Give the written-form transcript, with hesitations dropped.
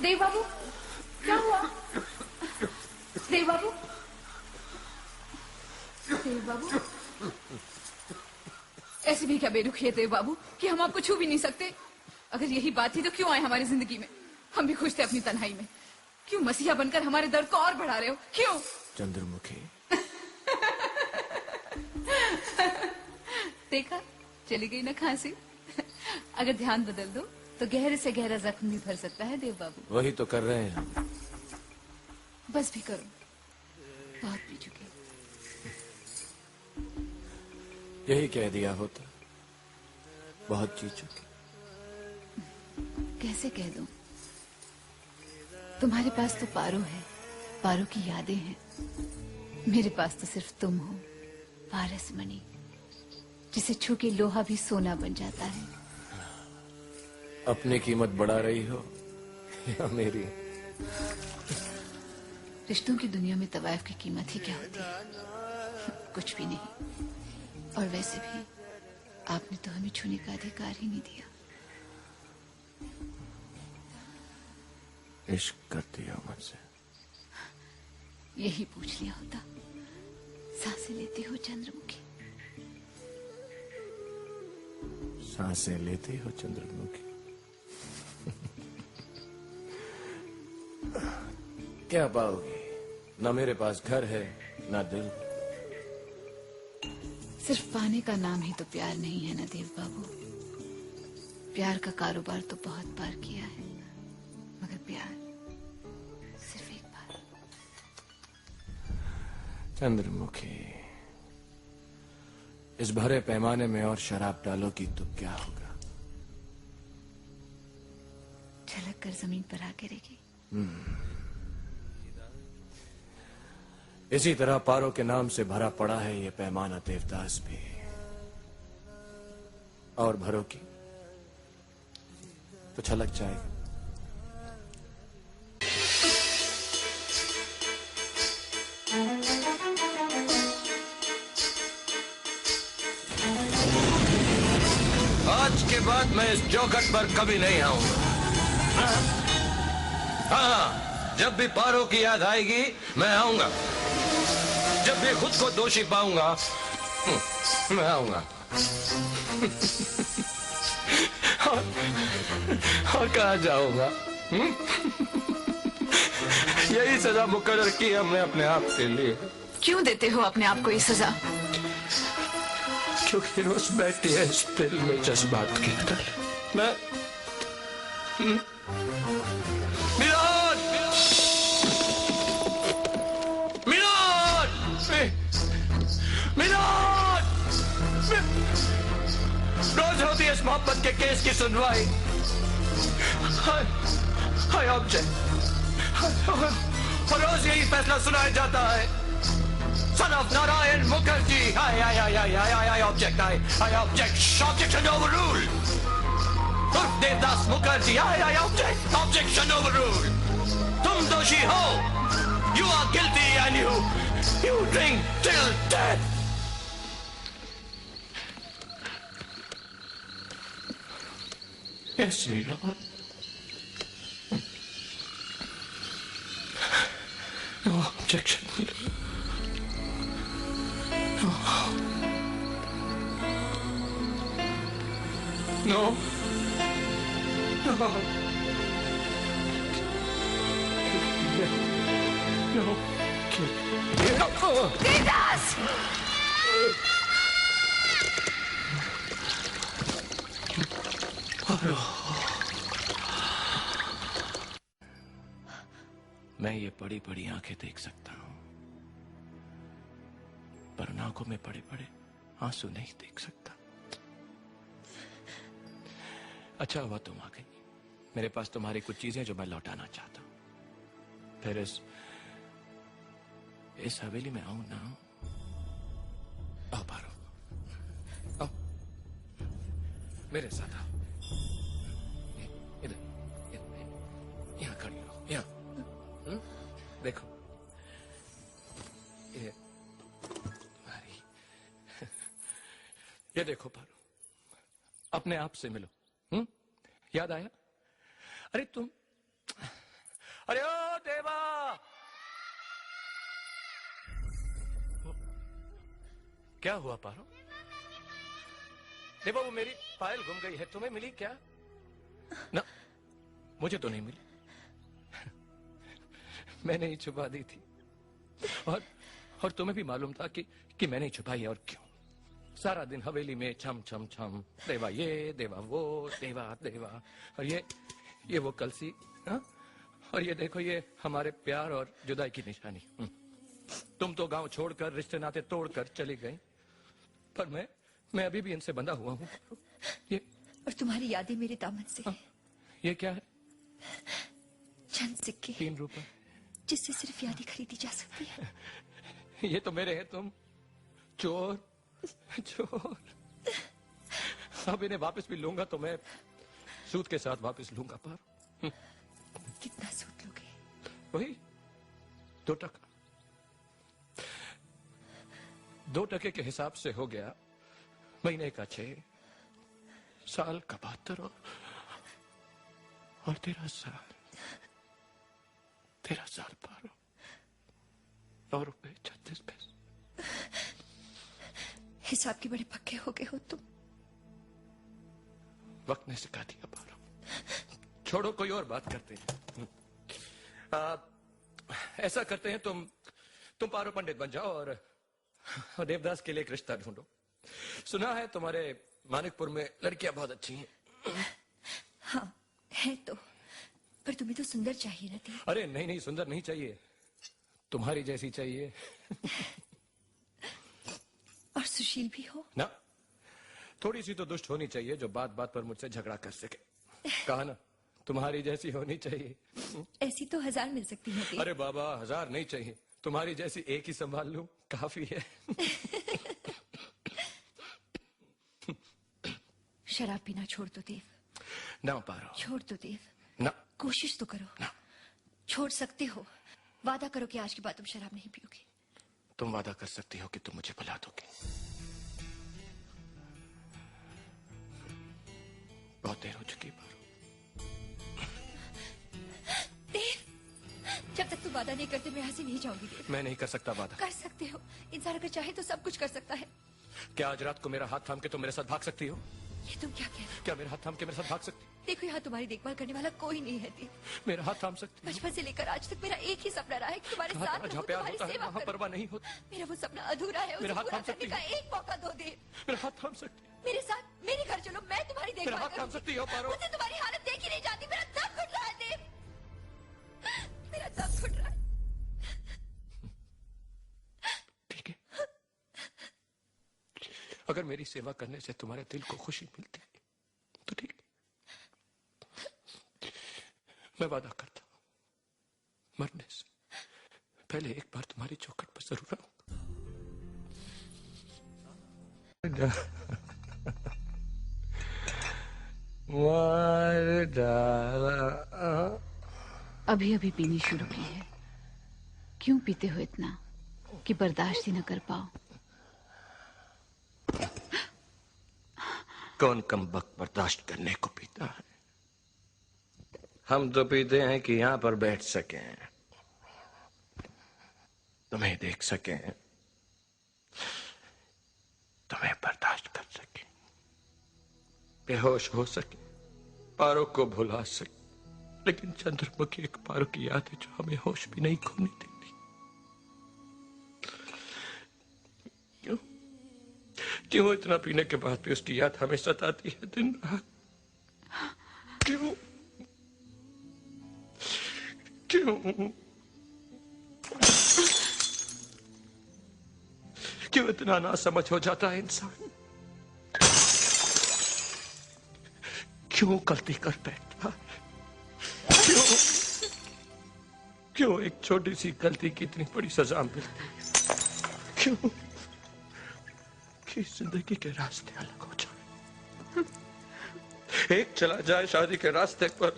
देव बाबू, क्या हुआ? देव बाबू, देव बाबू, ऐसे भी क्या बेरुखी है देव बाबू कि हम आपको छू भी नहीं सकते? अगर यही बात थी तो क्यों आए हमारी जिंदगी में? हम भी खुश थे अपनी तन्हाई में। क्यों मसीहा बनकर हमारे दर्द को और बढ़ा रहे हो? क्यों? चंद्रमुखी, देखा, चली गई ना खांसी। अगर ध्यान बदल दो तो गहरे से गहरा जख्म भी भर सकता है देव बाबू। वही तो कर रहे हैं। बस भी करो, बहुत पी चुके। यही कह दिया होता, बहुत जी चुके। कैसे कह दूं? तुम्हारे पास तो पारो है, पारो की यादें हैं। मेरे पास तो सिर्फ तुम हो, पारसमणि, जिसे छू के लोहा भी सोना बन जाता है। अपनी कीमत बढ़ा रही हो या मेरी? रिश्तों की दुनिया में तवायफ की कीमत ही क्या होती है? कुछ भी नहीं। और वैसे भी आपने तो हमें छूने का अधिकार ही नहीं दिया। इश्क करती हो मुझसे? यही पूछ लिया होता। सांसें लेती हो चंद्रमुखी? सांसें लेती हो चंद्रमुखी? क्या पाओगी? ना मेरे पास घर है, ना दिल। सिर्फ पाने का नाम ही तो प्यार नहीं है ना देव बाबू। प्यार का कारोबार तो बहुत बार किया है, मगर प्यार सिर्फ एक बार। चंद्रमुखी, इस भरे पैमाने में और शराब डालोगी तो क्या होगा? छलक कर जमीन पर आ गिरेगी। इसी तरह पारो के नाम से भरा पड़ा है ये पैमाना देवदास भी। और भरोगी तो छलक जाएगी। आज के बाद मैं इस चौखट पर कभी नहीं आऊंगा। हाँ, जब भी पारो की याद आएगी मैं आऊंगा। जब भी खुद को दोषी पाऊंगा मैं आऊंगा। और कहाँ जाऊंगा? यही सजा मुकर्रर की हमने अपने आप के लिए। क्यों देते हो अपने आप को ये सजा? क्योंकि रोज बैठती है इस दिल में जज्बात की तरह। मैं मिलाद, मिलाद, मिलाद, रोज होती है इस मोहब्बत के केस की सुनवाई। हाय ऑब्जेक्ट, और रोज यही फैसला सुनाया जाता है। Son of Narayan Mukherjee. I object. I object. Objection overruled. Urf Devdas Mukherjee. I object. Objection overruled. Tum doshi ho. You are guilty and you drink till death. Yes, my lord. No objection, my lord. No. No. No. Devdas! मैं ये बड़ी बड़ी आंखें देख सकता हूं, पर उन आंखों में बड़े बड़े आंसू नहीं देख सकता। अच्छा हुआ तुम आ गई। मेरे पास तुम्हारी कुछ चीजें जो मैं लौटाना चाहता हूं। फिर इस हवेली में आऊं ना आऊं? आओ पारो, आओ मेरे साथ आओ। इधर, यहाँ खड़ी रहो, यहाँ। देखो ये तुम्हारी, ये देखो पारो, अपने आप से मिलो। याद आया? अरे अरे ओ देवा! क्या हुआ पारो? देवा, वो मेरी पायल गुम गई है, तुम्हें मिली क्या? ना, मुझे तो नहीं मिली। मैंने ही छुपा दी थी, और तुम्हें भी मालूम था कि मैंने ही छुपाई है। और क्यों? सारा दिन हवेली में छम छम छम, देवा ये, देवा वो, देवा देवा। और ये वो कलसी, हाँ? और ये देखो, ये हमारे प्यार और जुदाई की निशानी। तुम तो गांव छोड़कर, रिश्ते नाते तोड़कर चली गई, पर मैं अभी भी इनसे बंधा हुआ हूँ। ये और तुम्हारी यादें मेरे दामन से। ये क्या है? चंद सिक्के, 3 रुपए, जिससे सिर्फ यादें खरीदी जा सकती है। ये तो मेरे हैं, तुम चोर चोर। अब इन्हें वापस भी लूंगा तो मैं सूद के साथ वापस लूंगा। पर कितना सूद लोगे? वही 2 टका। 2 टके के हिसाब से हो गया महीने का 6, साल का 72, और 13 साल पारो। 9 रुपए 36 पैसे। हिसाब के बड़े पक्के हो गए हो तुम। वक्त ने सिखा दिया पारो। छोड़ो, कोई और बात करते हैं। ऐसा करते हैं, तुम पारो पंडित बन जाओ और देवदास के लिए एक रिश्ता ढूंढो। सुना है तुम्हारे मानिकपुर में लड़कियां बहुत अच्छी हैं। हाँ है तो, पर तुम्हें तो सुंदर चाहिए ना थी। अरे नहीं, सुंदर नहीं चाहिए, तुम्हारी जैसी चाहिए। और सुशील भी हो ना, थोड़ी सी तो दुष्ट होनी चाहिए, जो बात बात पर मुझसे झगड़ा कर सके। कहा ना, तुम्हारी जैसी होनी चाहिए। ऐसी तो 1000 मिल सकती है। अरे बाबा, 1000 नहीं चाहिए, तुम्हारी जैसी एक ही संभाल लूं काफी है। शराब पीना छोड़ दो देव। ना पारो। छोड़ दो देव, ना। कोशिश तो करो ना। छोड़ सकते हो। वादा करो कि आज के बाद तुम शराब नहीं पियोगे। तुम वादा कर सकती हो कि तुम मुझे भुला दोगे? बहुत देर हो चुकी है पारो। देव, जब तक तुम वादा नहीं करते मैं यहाँ से नहीं जाऊंगी देव। मैं नहीं कर सकता वादा। कर सकते हो, इंसान अगर चाहे तो सब कुछ कर सकता है। क्या आज रात को मेरा हाथ थाम के तुम मेरे साथ भाग सकती हो? ये तुम क्या कह रहे हो? क्या मेरा हाथ थाम के मेरे साथ भाग सकती? देखो यहाँ तुम्हारी देखभाल करने वाला कोई नहीं है देव। मेरा हाथ थाम सकती? बचपन से लेकर आज तक मेरा एक ही सपना रहा है कि तुम्हारे साथ रहूं, जहाँ प्यार तुम्हारी होता है सेवा वहाँ करूं। परवाह नहीं होती। मेरा वो सपना अधूरा है, उसे मेरा हाथ पूरा थाम करने सकती का हो? एक मौका दो देव। मेरा हाथ थाम सकती? मेरे साथ मेरे घर चलो, मैं तुम्हारी मेरा देखभाल हाथ थाम करूंगी। सकती हो पारो? मुझे तुम्हारी हालत देखी नहीं जाती, मेरा दम घुट रहा है देव, मेरा दम घुट रहा है। ठीक है, अगर मेरी सेवा करने से तुम्हारे दिल को खुशी मिलती है तो ठीक है। मैं वादा करता हूं, मरने से पहले एक बार तुम्हारी चौखट पर जरूर आऊंगा। मार डाला। अभी अभी पीनी शुरू की है। क्यों पीते हो इतना कि बर्दाश्त ही न कर पाओ? कौन कमबख्त बर्दाश्त करने को पीता है? हम तो पीते हैं कि यहां पर बैठ सकें, तुम्हें देख सकें, तुम्हें बर्दाश्त कर सकें, बेहोश हो सके, पारो को भुला सके। लेकिन चंद्रमुखी एक पारो की याद है जो हमें होश भी नहीं खोने देती। क्यों क्यों इतना पीने के बाद भी उसकी याद हमें सताती है दिन रात? क्यों क्यों क्यों इतना नासमझ हो जाता है इंसान? क्यों गलती कर बैठता है? क्यों एक छोटी सी गलती की इतनी बड़ी सजा मिलती है? क्यों कि जिंदगी के रास्ते अलग हो जाए। एक चला जाए शादी के रास्ते पर